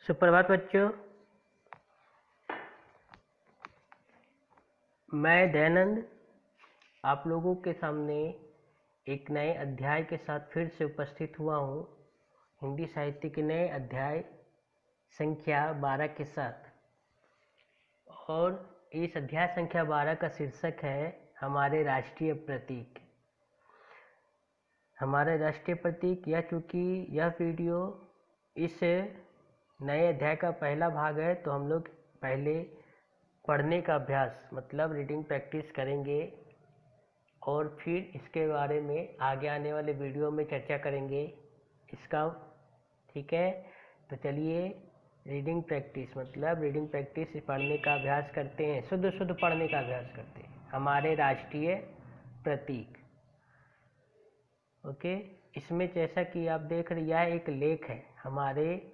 सुप्रभात बच्चों, मैं दयानंद आप लोगों के सामने एक नए अध्याय के साथ फिर से उपस्थित हुआ हूँ। हिंदी साहित्य के नए अध्याय संख्या 12 के साथ, और इस अध्याय संख्या 12 का शीर्षक है हमारे राष्ट्रीय प्रतीक। हमारे राष्ट्रीय प्रतीक यह, चूँकि यह वीडियो इस नए अध्याय का पहला भाग है, तो हम लोग पहले पढ़ने का अभ्यास मतलब रीडिंग प्रैक्टिस करेंगे और फिर इसके बारे में आगे आने वाले वीडियो में चर्चा करेंगे इसका। ठीक है, तो चलिए रीडिंग प्रैक्टिस मतलब रीडिंग प्रैक्टिस पढ़ने का अभ्यास करते हैं, शुद्ध शुद्ध पढ़ने का अभ्यास करते हैं। हमारे राष्ट्रीय प्रतीक। ओके, इसमें जैसा कि आप देख रहे, यह एक लेख है। हमारे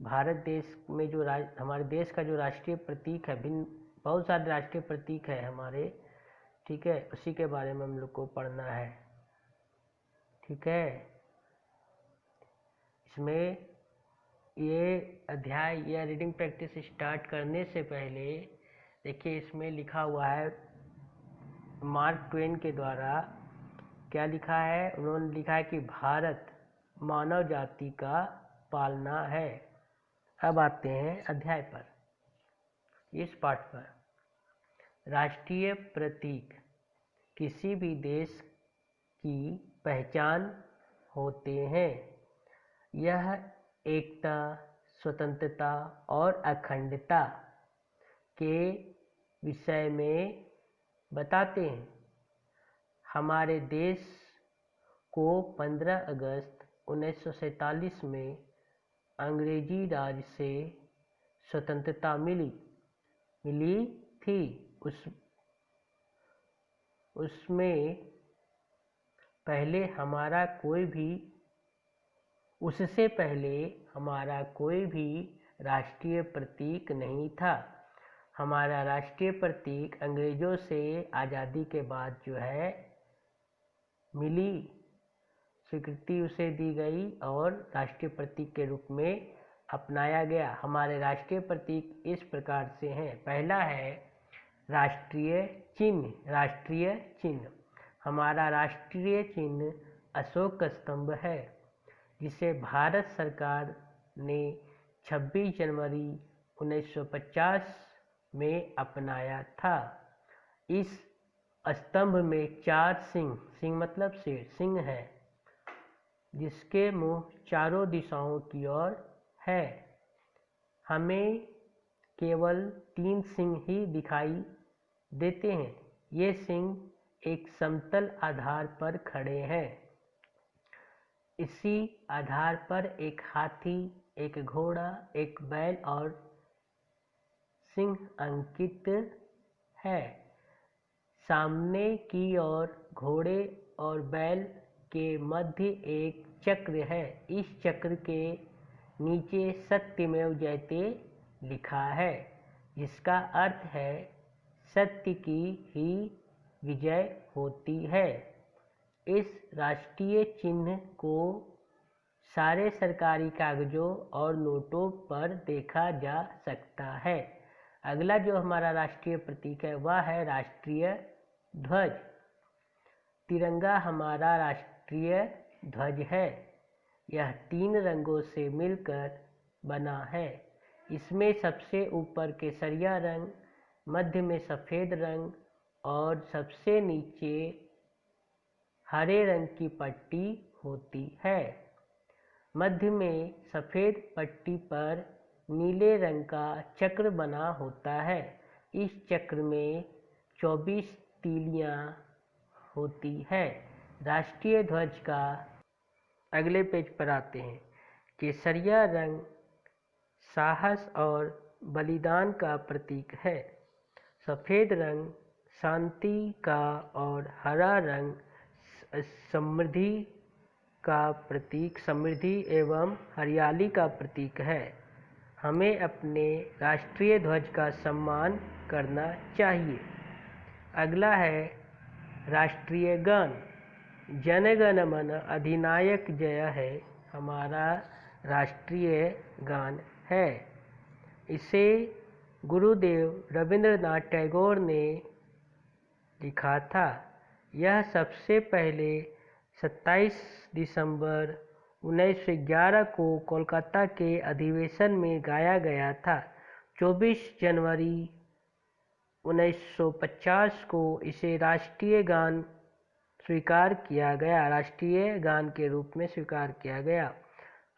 भारत देश में जो हमारे देश का जो राष्ट्रीय प्रतीक है, बहुत सारे राष्ट्रीय प्रतीक है हमारे। ठीक है, उसी के बारे में हम लोग को पढ़ना है। ठीक है, इसमें ये अध्याय या रीडिंग प्रैक्टिस स्टार्ट करने से पहले देखिए, इसमें लिखा हुआ है मार्क ट्वेन के द्वारा। क्या लिखा है? उन्होंने लिखा है कि भारत मानव जाति का पालना है। अब आते हैं अध्याय पर, इस पाठ पर। राष्ट्रीय प्रतीक किसी भी देश की पहचान होते हैं। यह एकता, स्वतंत्रता और अखंडता के विषय में बताते हैं। हमारे देश को 15 अगस्त 1947 में अंग्रेजी राज से स्वतंत्रता मिली थी। उसमें पहले हमारा कोई भी उससे पहले हमारा कोई भी राष्ट्रीय प्रतीक नहीं था। हमारा राष्ट्रीय प्रतीक अंग्रेजों से आज़ादी के बाद जो है मिली, स्वीकृति उसे दी गई और राष्ट्रीय प्रतीक के रूप में अपनाया गया। हमारे राष्ट्रीय प्रतीक इस प्रकार से हैं। पहला है राष्ट्रीय चिन्ह। राष्ट्रीय चिन्ह, हमारा राष्ट्रीय चिन्ह अशोक स्तंभ है, जिसे भारत सरकार ने 26 जनवरी 1950 में अपनाया था। इस स्तंभ में 4 सिंह मतलब शेर सिंह है, जिसके मुंह चारों दिशाओं की ओर है। हमें केवल 3 सिंह ही दिखाई देते हैं। ये सिंह एक समतल आधार पर खड़े हैं। इसी आधार पर एक हाथी, एक घोड़ा, एक बैल और सिंह अंकित है। सामने की ओर घोड़े और बैल के मध्य एक चक्र है। इस चक्र के नीचे सत्यमेव जयते लिखा है, जिसका अर्थ है सत्य की ही विजय होती है। इस राष्ट्रीय चिन्ह को सारे सरकारी कागजों और नोटों पर देखा जा सकता है। अगला जो हमारा राष्ट्रीय प्रतीक है वह है राष्ट्रीय ध्वज। तिरंगा हमारा राष्ट्रीय ध्वज है। यह 3 रंगों से मिलकर बना है। इसमें सबसे ऊपर केसरिया रंग, मध्य में सफ़ेद रंग और सबसे नीचे हरे रंग की पट्टी होती है। मध्य में सफ़ेद पट्टी पर नीले रंग का चक्र बना होता है। इस चक्र में 24 तीलियां होती है। राष्ट्रीय ध्वज का अगले पेज पर आते हैं। केसरिया रंग साहस और बलिदान का प्रतीक है। सफ़ेद रंग शांति का और हरा रंग समृद्धि का प्रतीक, समृद्धि एवं हरियाली का प्रतीक है। हमें अपने राष्ट्रीय ध्वज का सम्मान करना चाहिए। अगला है राष्ट्रीय गान। जन गण मन अधिनायक जय है, हमारा राष्ट्रीय गान है। इसे गुरुदेव रविंद्रनाथ टैगोर ने लिखा था। यह सबसे पहले 27 दिसंबर 1911 को कोलकाता के अधिवेशन में गाया गया था। 24 जनवरी 1950 को इसे राष्ट्रीय गान स्वीकार किया गया, राष्ट्रीय गान के रूप में स्वीकार किया गया।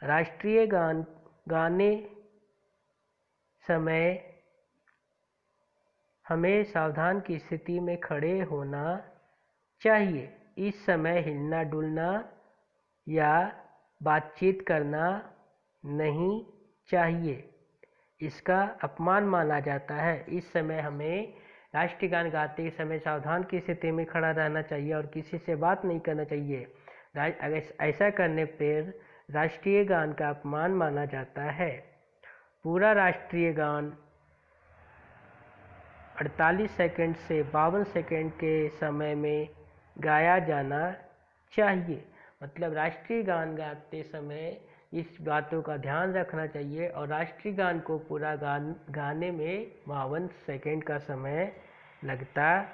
राष्ट्रीय गान गाने समय हमें सावधान की स्थिति में खड़े होना चाहिए। इस समय हिलना डुलना या बातचीत करना नहीं चाहिए, इसका अपमान माना जाता है। इस समय हमें राष्ट्रीय गान गाते समय सावधान की स्थिति में खड़ा रहना चाहिए और किसी से बात नहीं करना चाहिए। अगर ऐसा करने पर राष्ट्रीय गान का अपमान माना जाता है। पूरा राष्ट्रीय गान 48 सेकंड से 52 सेकंड के समय में गाया जाना चाहिए। मतलब राष्ट्रीय गान गाते समय इस बातों का ध्यान रखना चाहिए और राष्ट्रीय गान को पूरा गाने में 52 सेकंड का समय लगता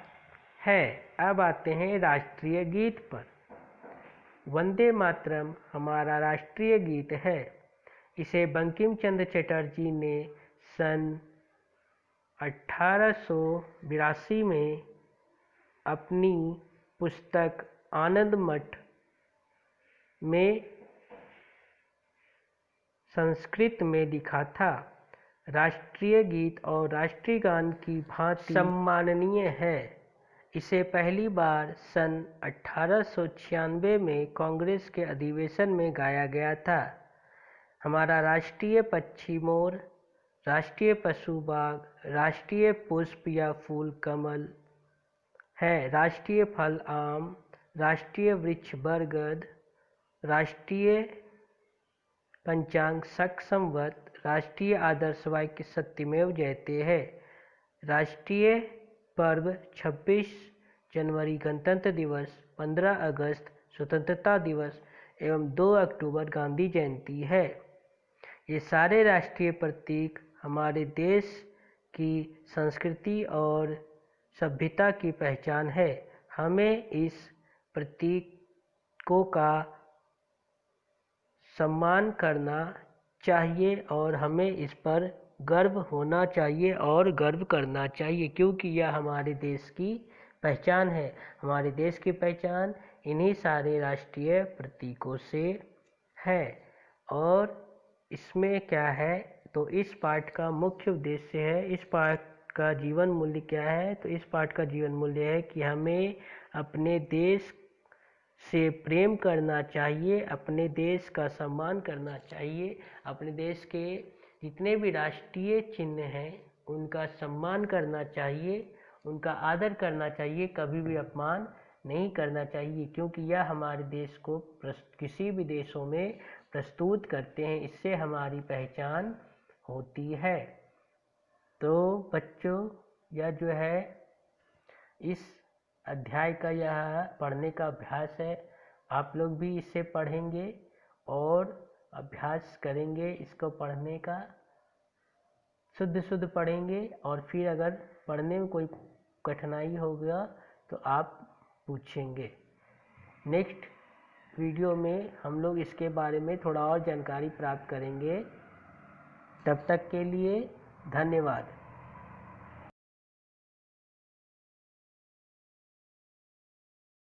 है। अब आते हैं राष्ट्रीय गीत पर। वंदे मातरम हमारा राष्ट्रीय गीत है। इसे बंकिम चंद्र चटर्जी ने सन 1882 में अपनी पुस्तक आनंद मठ में संस्कृत में लिखा था। राष्ट्रीय गीत और राष्ट्रीय गान की भांति सम्माननीय है। इसे पहली बार सन 1896 में कांग्रेस के अधिवेशन में गाया गया था। हमारा राष्ट्रीय पक्षी मोर, राष्ट्रीय पशु बाघ, राष्ट्रीय पुष्प या फूल कमल है, राष्ट्रीय फल आम, राष्ट्रीय वृक्ष बरगद, राष्ट्रीय पंचांग शक संवत, राष्ट्रीय आदर्श वाक्य सत्यमेव जयते है। राष्ट्रीय पर्व 26 जनवरी गणतंत्र दिवस, 15 अगस्त स्वतंत्रता दिवस एवं 2 अक्टूबर गांधी जयंती है। ये सारे राष्ट्रीय प्रतीक हमारे देश की संस्कृति और सभ्यता की पहचान है। हमें इस प्रतीकों का सम्मान करना चाहिए और हमें इस पर गर्व होना चाहिए और गर्व करना चाहिए, क्योंकि यह हमारे देश की पहचान है। हमारे देश की पहचान इन्हीं सारे राष्ट्रीय प्रतीकों से है। और इसमें क्या है, तो इस पाठ का मुख्य उद्देश्य है, इस पाठ का जीवन मूल्य क्या है, तो इस पाठ का जीवन मूल्य है कि हमें अपने देश से प्रेम करना चाहिए, अपने देश का सम्मान करना चाहिए, अपने देश के जितने भी राष्ट्रीय चिन्ह हैं उनका सम्मान करना चाहिए, उनका आदर करना चाहिए, कभी भी अपमान नहीं करना चाहिए, क्योंकि यह हमारे देश को किसी भी देशों में प्रस्तुत करते हैं। इससे हमारी पहचान होती है। तो बच्चों, यह जो है इस अध्याय का यह पढ़ने का अभ्यास है। आप लोग भी इसे पढ़ेंगे और अभ्यास करेंगे इसको पढ़ने का, शुद्ध पढ़ेंगे और फिर अगर पढ़ने में कोई कठिनाई हो गया तो आप पूछेंगे। नेक्स्ट वीडियो में हम लोग इसके बारे में थोड़ा और जानकारी प्राप्त करेंगे। तब तक के लिए धन्यवाद।